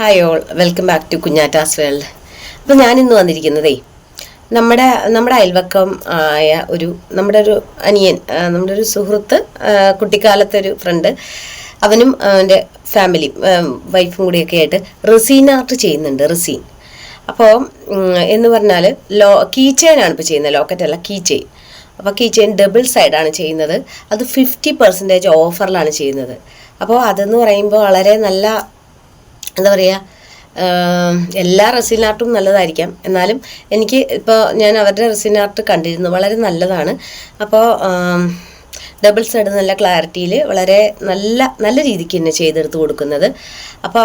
Hi all, welcome back to Kunjatta's world. അപ്പോൾ ഞാനിന്ന് വന്നിരിക്കുന്നതേ നമ്മുടെ അയൽവക്കം ആയ നമ്മുടെ ഒരു അനിയൻ, നമ്മുടെ ഒരു സുഹൃത്ത്, കുട്ടിക്കാലത്തെ ഒരു ഫ്രണ്ട്, അവനും അവൻ്റെ ഫാമിലി വൈഫും കൂടിയൊക്കെ ആയിട്ട് റെസീൻ ആർട്ട് ചെയ്യുന്നുണ്ട്. റെസീൻ അപ്പോൾ എന്ന് പറഞ്ഞാൽ കീ ചെയിനാണ് ഇപ്പോൾ ചെയ്യുന്നത്, ലോക്കറ്റ് അല്ല, കീ ചെയിൻ. അപ്പോൾ കീ ചെയിൻ ഡബിൾ സൈഡാണ് ചെയ്യുന്നത്. അത് 50% ഓഫറിലാണ് ചെയ്യുന്നത്. അപ്പോൾ അതെന്ന് പറയുമ്പോൾ വളരെ നല്ല, എന്താ പറയുക, എല്ലാ റെസിൻ ആർട്ടും നല്ലതായിരിക്കാം. എന്നാലും എനിക്ക് ഇപ്പോൾ ഞാൻ അവരുടെ റെസിൻ ആർട്ട് കണ്ടിരുന്നു, വളരെ നല്ലതാണ്. അപ്പോൾ ഡബിൾ സൈഡ് നല്ല ക്ലാരിറ്റിയിൽ വളരെ നല്ല രീതിക്ക് തന്നെ ചെയ്തെടുത്ത് കൊടുക്കുന്നത്. അപ്പോൾ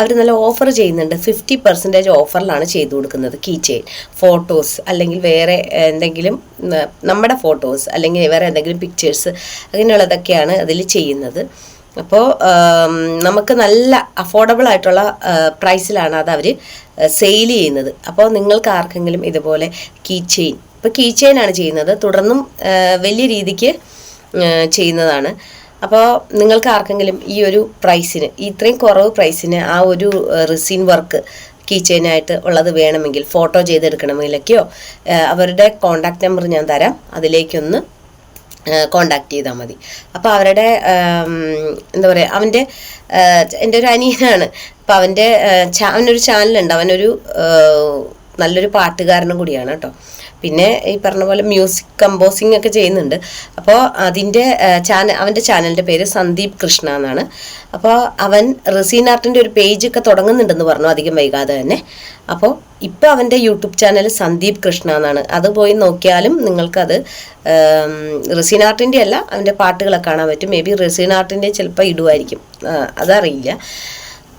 അവർ നല്ല ഓഫർ ചെയ്യുന്നുണ്ട്. 50% ഓഫറിലാണ് ചെയ്തു കൊടുക്കുന്നത്. കീ ചെയിൻ, ഫോട്ടോസ് അല്ലെങ്കിൽ വേറെ എന്തെങ്കിലും നമ്മുടെ ഫോട്ടോസ് അല്ലെങ്കിൽ വേറെ എന്തെങ്കിലും പിക്ചേഴ്സ് അങ്ങനെയുള്ളതൊക്കെയാണ് അതിൽ ചെയ്യുന്നത്. അപ്പോൾ നമുക്ക് നല്ല അഫോർഡബിൾ ആയിട്ടുള്ള പ്രൈസിലാണ് അത് അവർ സെയിൽ ചെയ്യുന്നത്. അപ്പോൾ നിങ്ങൾക്ക് ആർക്കെങ്കിലും ഇതുപോലെ കീ ചെയിൻ, ഇപ്പോൾ കീ ചെയിനാണ് ചെയ്യുന്നത്, തുടർന്നും വലിയ രീതിക്ക് ചെയ്യുന്നതാണ്. അപ്പോൾ നിങ്ങൾക്ക് ആർക്കെങ്കിലും ഈ ഒരു പ്രൈസിന്, ഇത്രയും കുറവ് പ്രൈസിന് ആ ഒരു റെസിൻ വർക്ക് കീ ചെയിനായിട്ട് ഉള്ളത് വേണമെങ്കിൽ, ഫോട്ടോ ചെയ്തെടുക്കണമെങ്കിലൊക്കെയോ അവരുടെ കോൺടാക്റ്റ് നമ്പർ ഞാൻ തരാം, അതിലേക്കൊന്ന് കോണ്ടാക്ട് ചെയ്താൽ മതി. അപ്പോൾ അവരുടെ എന്താ പറയുക, എൻ്റെ ഒരു അനിയനാണ്. അപ്പോൾ അവനൊരു ചാനലുണ്ട്. അവനൊരു നല്ലൊരു പാട്ടുകാരനും കൂടിയാണ് കേട്ടോ. പിന്നെ ഈ പറഞ്ഞ പോലെ മ്യൂസിക് കമ്പോസിങ് ഒക്കെ ചെയ്യുന്നുണ്ട്. അപ്പോൾ അവൻ്റെ ചാനലിൻ്റെ പേര് സന്ദീപ് കൃഷ്ണ എന്നാണ്. അപ്പോൾ അവൻ റെസിൻ ആർട്ടിൻ്റെ ഒരു പേജൊക്കെ തുടങ്ങുന്നുണ്ടെന്ന് പറഞ്ഞു, അധികം വൈകാതെ തന്നെ. അപ്പോൾ ഇപ്പോൾ അവൻ്റെ യൂട്യൂബ് ചാനൽ സന്ദീപ് കൃഷ്ണ എന്നാണ്. അത് പോയി നോക്കിയാലും നിങ്ങൾക്കത് റെസിൻ ആർട്ടിൻ്റെ അല്ല, അവൻ്റെ പാട്ടുകളൊക്കെ കാണാൻ പറ്റും. മേ ബി റെസിൻ ആർട്ടിൻ്റെ ചിലപ്പോൾ ഇടുമായിരിക്കും, അതറിയില്ല,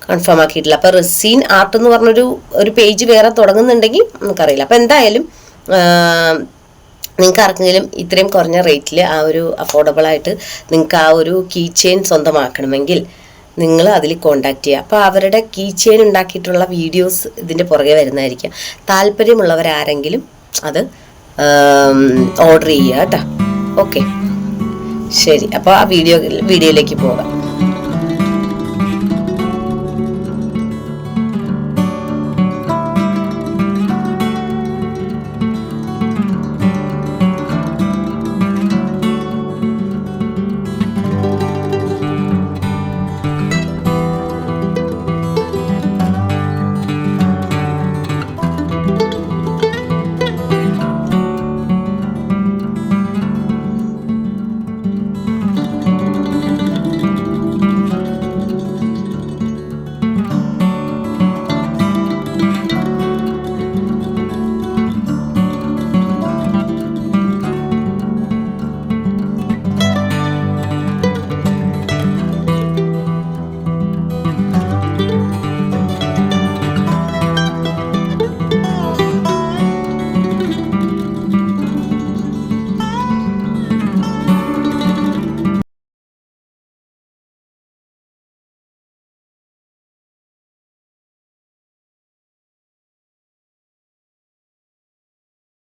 കൺഫേം ആക്കിയിട്ടില്ല. അപ്പോൾ റെസിൻ ആർട്ട് എന്ന് പറഞ്ഞൊരു പേജ് വേറെ തുടങ്ങുന്നുണ്ടെങ്കിൽ നമുക്കറിയില്ല. അപ്പോൾ എന്തായാലും നിങ്ങൾക്ക് ആർക്കെങ്കിലും ഇത്രയും കുറഞ്ഞ റേറ്റിൽ ആ ഒരു അഫോർഡബിളായിട്ട് നിങ്ങൾക്ക് ആ ഒരു കീ ചെയിൻ സ്വന്തമാക്കണമെങ്കിൽ നിങ്ങൾ അതിൽ കോണ്ടാക്ട് ചെയ്യുക. അപ്പോൾ അവരുടെ കീ ചെയിൻ ഉണ്ടാക്കിയിട്ടുള്ള വീഡിയോസ് ഇതിൻ്റെ പുറകെ വരുന്നതായിരിക്കും. താല്പര്യമുള്ളവരാരെങ്കിലും അത് ഓർഡർ ചെയ്യുക കേട്ടോ. ഓക്കെ, ശരി. അപ്പോൾ ആ വീഡിയോയിലേക്ക് പോകാം.